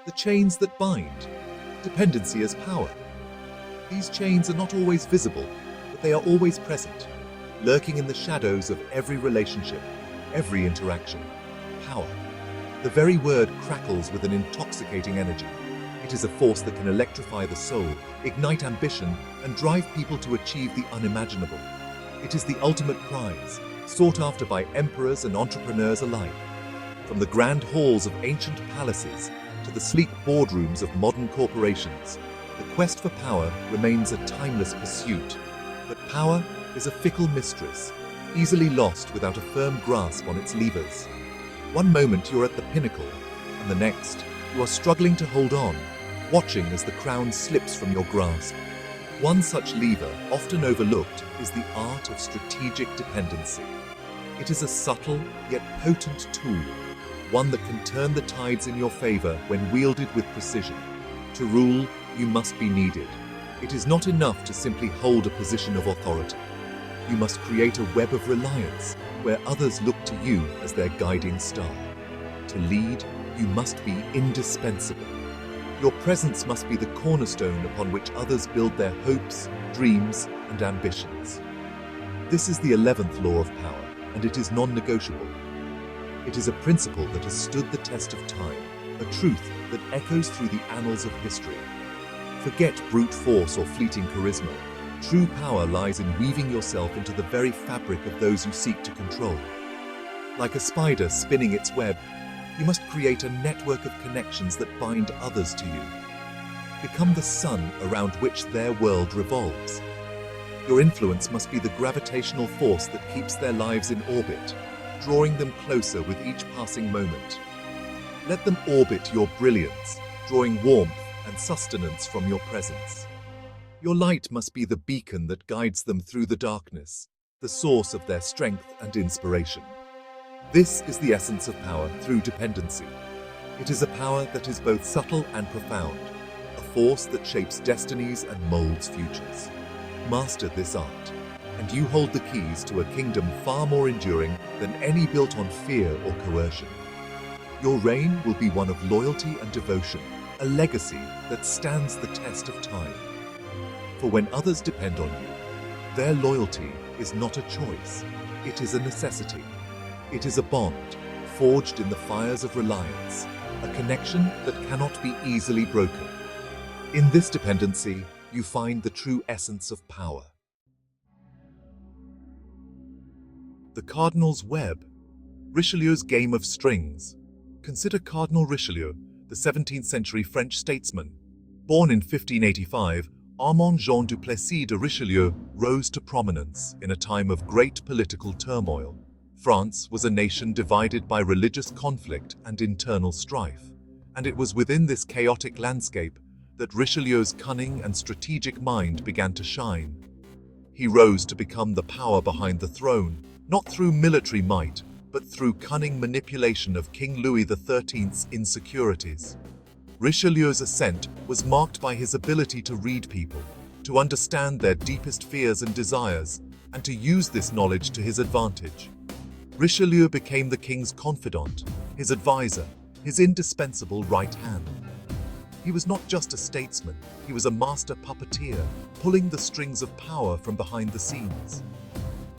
the chains that bind. Dependency as power. These chains are not always visible, but they are always present, lurking in the shadows of every relationship, every interaction. Power. The very word crackles with an intoxicating energy. It is a force that can electrify the soul, ignite ambition, and drive people to achieve the unimaginable. It is the ultimate prize, sought after by emperors and entrepreneurs alike. From the grand halls of ancient palaces to the sleek boardrooms of modern corporations, the quest for power remains a timeless pursuit. But power is a fickle mistress, easily lost without a firm grasp on its levers. One moment you're at the pinnacle, and the next you are struggling to hold on, watching as the crown slips from your grasp. One such lever, often overlooked, is the art of strategic dependency. It is a subtle yet potent tool, one that can turn the tides in your favor when wielded with precision. To rule, you must be needed. It is not enough to simply hold a position of authority. You must create a web of reliance where others look to you as their guiding star. To lead, you must be indispensable. Your presence must be the cornerstone upon which others build their hopes, dreams, and ambitions. This is the 11th law of power, and it is non-negotiable. It is a principle that has stood the test of time, a truth that echoes through the annals of history. Forget brute force or fleeting charisma. True power lies in weaving yourself into the very fabric of those you seek to control. Like a spider spinning its web, you must create a network of connections that bind others to you. Become the sun around which their world revolves. Your influence must be the gravitational force that keeps their lives in orbit, drawing them closer with each passing moment. Let them orbit your brilliance, drawing warmth and sustenance from your presence. Your light must be the beacon that guides them through the darkness, the source of their strength and inspiration. This is the essence of power through dependency. It is a power that is both subtle and profound, a force that shapes destinies and molds futures. Master this art, and you hold the keys to a kingdom far more enduring than any built on fear or coercion. Your reign will be one of loyalty and devotion, a legacy that stands the test of time. For when others depend on you, their loyalty is not a choice, it is a necessity. It is a bond, forged in the fires of reliance, a connection that cannot be easily broken. In this dependency, you find the true essence of power. The Cardinal's Web, Richelieu's Game of Strings. Consider Cardinal Richelieu, the 17th century French statesman. Born in 1585, Armand Jean du Plessis de Richelieu rose to prominence in a time of great political turmoil. France was a nation divided by religious conflict and internal strife, and it was within this chaotic landscape that Richelieu's cunning and strategic mind began to shine. He rose to become the power behind the throne, not through military might, but through cunning manipulation of King Louis XIII's insecurities. Richelieu's ascent was marked by his ability to read people, to understand their deepest fears and desires, and to use this knowledge to his advantage. Richelieu became the king's confidant, his advisor, his indispensable right hand. He was not just a statesman, he was a master puppeteer, pulling the strings of power from behind the scenes.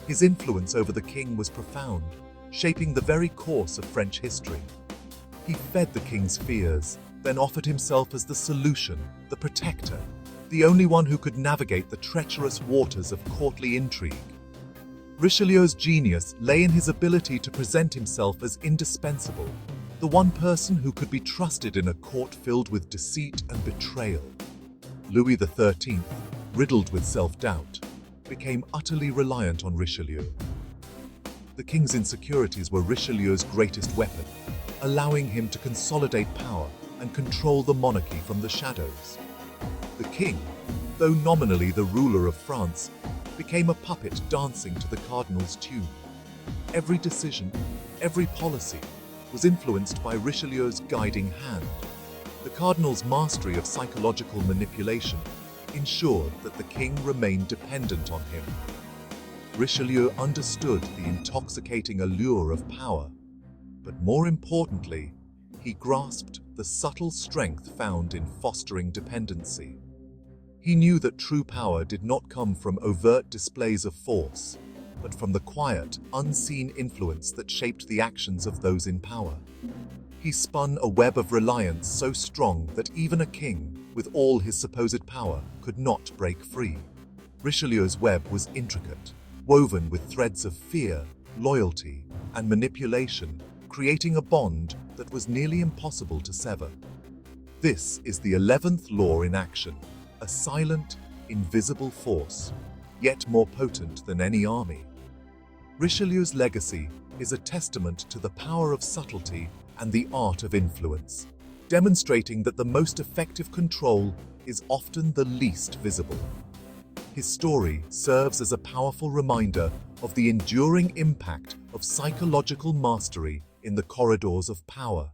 His influence over the king was profound, shaping the very course of French history. He fed the king's fears, then offered himself as the solution, the protector, the only one who could navigate the treacherous waters of courtly intrigue. Richelieu's genius lay in his ability to present himself as indispensable, the one person who could be trusted in a court filled with deceit and betrayal. Louis XIII, riddled with self-doubt, became utterly reliant on Richelieu. The king's insecurities were Richelieu's greatest weapon, allowing him to consolidate power and control the monarchy from the shadows. The king, though nominally the ruler of France, became a puppet dancing to the cardinal's tune. Every decision, every policy, was influenced by Richelieu's guiding hand. The cardinal's mastery of psychological manipulation ensured that the king remained dependent on him. Richelieu understood the intoxicating allure of power, but more importantly, he grasped the the subtle strength found in fostering dependency. He knew that true power did not come from overt displays of force, but from the quiet, unseen influence that shaped the actions of those in power. He spun a web of reliance so strong that even a king, with all his supposed power, could not break free. Richelieu's web was intricate, woven with threads of fear, loyalty, and manipulation, creating a bond that was nearly impossible to sever. This is the 11th law in action, a silent, invisible force, yet more potent than any army. Richelieu's legacy is a testament to the power of subtlety and the art of influence, demonstrating that the most effective control is often the least visible. His story serves as a powerful reminder of the enduring impact of psychological mastery in the corridors of power.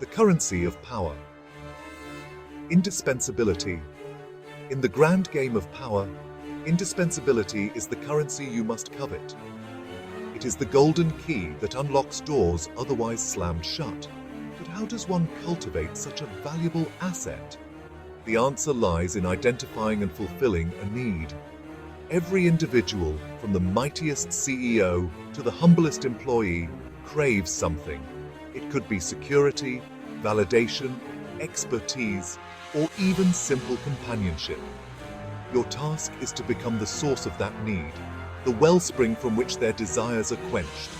The currency of power. Indispensability. In the grand game of power, indispensability is the currency you must covet. It is the golden key that unlocks doors otherwise slammed shut. But how does one cultivate such a valuable asset? The answer lies in identifying and fulfilling a need. Every individual, from the mightiest CEO to the humblest employee, craves something. It could be security, validation, expertise, or even simple companionship. Your task is to become the source of that need, the wellspring from which their desires are quenched.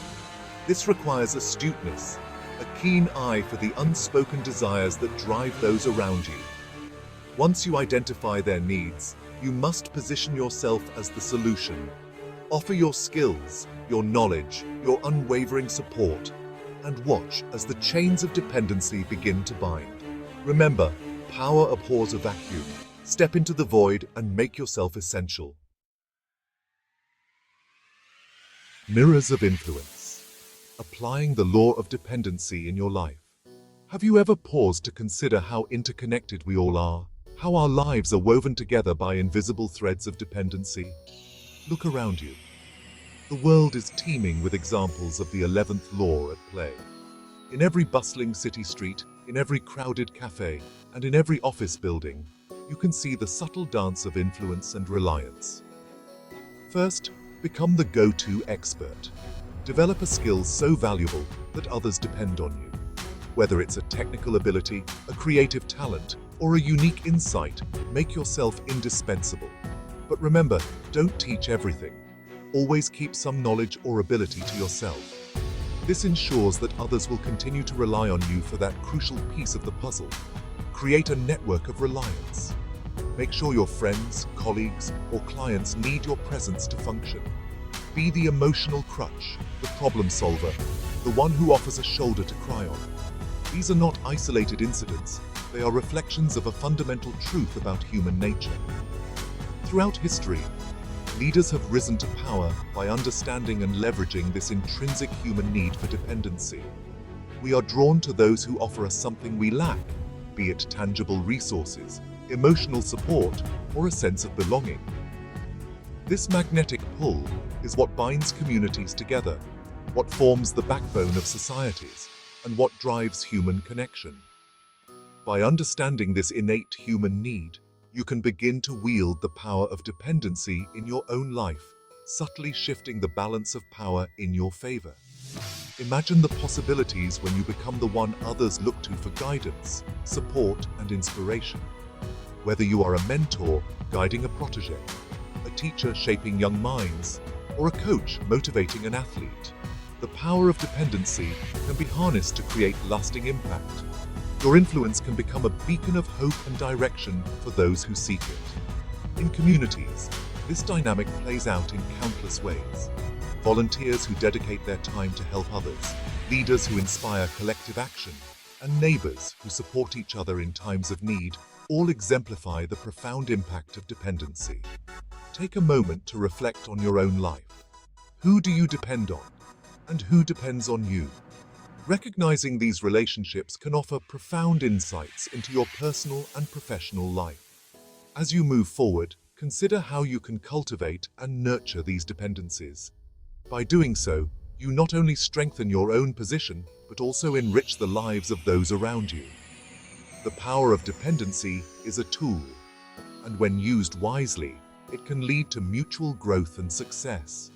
This requires astuteness, a keen eye for the unspoken desires that drive those around you. Once you identify their needs, you must position yourself as the solution. Offer your skills, your knowledge, your unwavering support, and watch as the chains of dependency begin to bind. Remember, power abhors a vacuum. Step into the void and make yourself essential. Mirrors of influence. Applying the law of dependency in your life. Have you ever paused to consider how interconnected we all are? How our lives are woven together by invisible threads of dependency? Look around you. The world is teeming with examples of the 11th law at play. In every bustling city street, in every crowded cafe, and in every office building, you can see the subtle dance of influence and reliance. First, become the go-to expert. Develop a skill so valuable that others depend on you. Whether it's a technical ability, a creative talent, or a unique insight, make yourself indispensable. But remember, don't teach everything. Always keep some knowledge or ability to yourself. This ensures that others will continue to rely on you for that crucial piece of the puzzle. Create a network of reliance. Make sure your friends, colleagues, or clients need your presence to function. Be the emotional crutch, the problem solver, the one who offers a shoulder to cry on. These are not isolated incidents. They are reflections of a fundamental truth about human nature. Throughout history, leaders have risen to power by understanding and leveraging this intrinsic human need for dependency. We are drawn to those who offer us something we lack, be it tangible resources, emotional support, or a sense of belonging. This magnetic pull is what binds communities together, what forms the backbone of societies, and what drives human connection. By understanding this innate human need, you can begin to wield the power of dependency in your own life, subtly shifting the balance of power in your favor. Imagine the possibilities when you become the one others look to for guidance, support, and inspiration. Whether you are a mentor guiding a protege, a teacher shaping young minds, or a coach motivating an athlete, the power of dependency can be harnessed to create lasting impact. Your influence can become a beacon of hope and direction for those who seek it. In communities, this dynamic plays out in countless ways. Volunteers who dedicate their time to help others, leaders who inspire collective action, and neighbors who support each other in times of need all exemplify the profound impact of dependency. Take a moment to reflect on your own life. Who do you depend on? And who depends on you? Recognizing these relationships can offer profound insights into your personal and professional life. As you move forward, consider how you can cultivate and nurture these dependencies. By doing so, you not only strengthen your own position, but also enrich the lives of those around you. The power of dependency is a tool, and when used wisely, it can lead to mutual growth and success.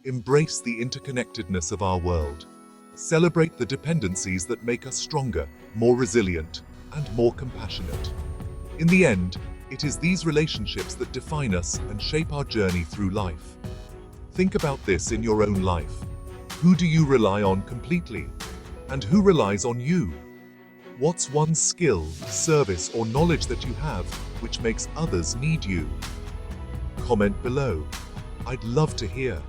Embrace the interconnectedness of our world. Celebrate the dependencies that make us stronger, more resilient, and more compassionate. In the end, it is these relationships that define us and shape our journey through life. Think about this in your own life. Who do you rely on completely? And who relies on you? What's one skill, service, or knowledge that you have which makes others need you? Comment below. I'd love to hear.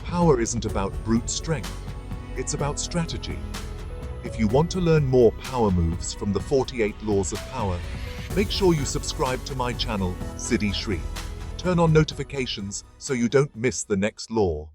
Power isn't about brute strength. It's about strategy. If you want to learn more power moves from the 48 laws of power, make sure you subscribe to my channel, Siddhi Shri. Turn on notifications so you don't miss the next law.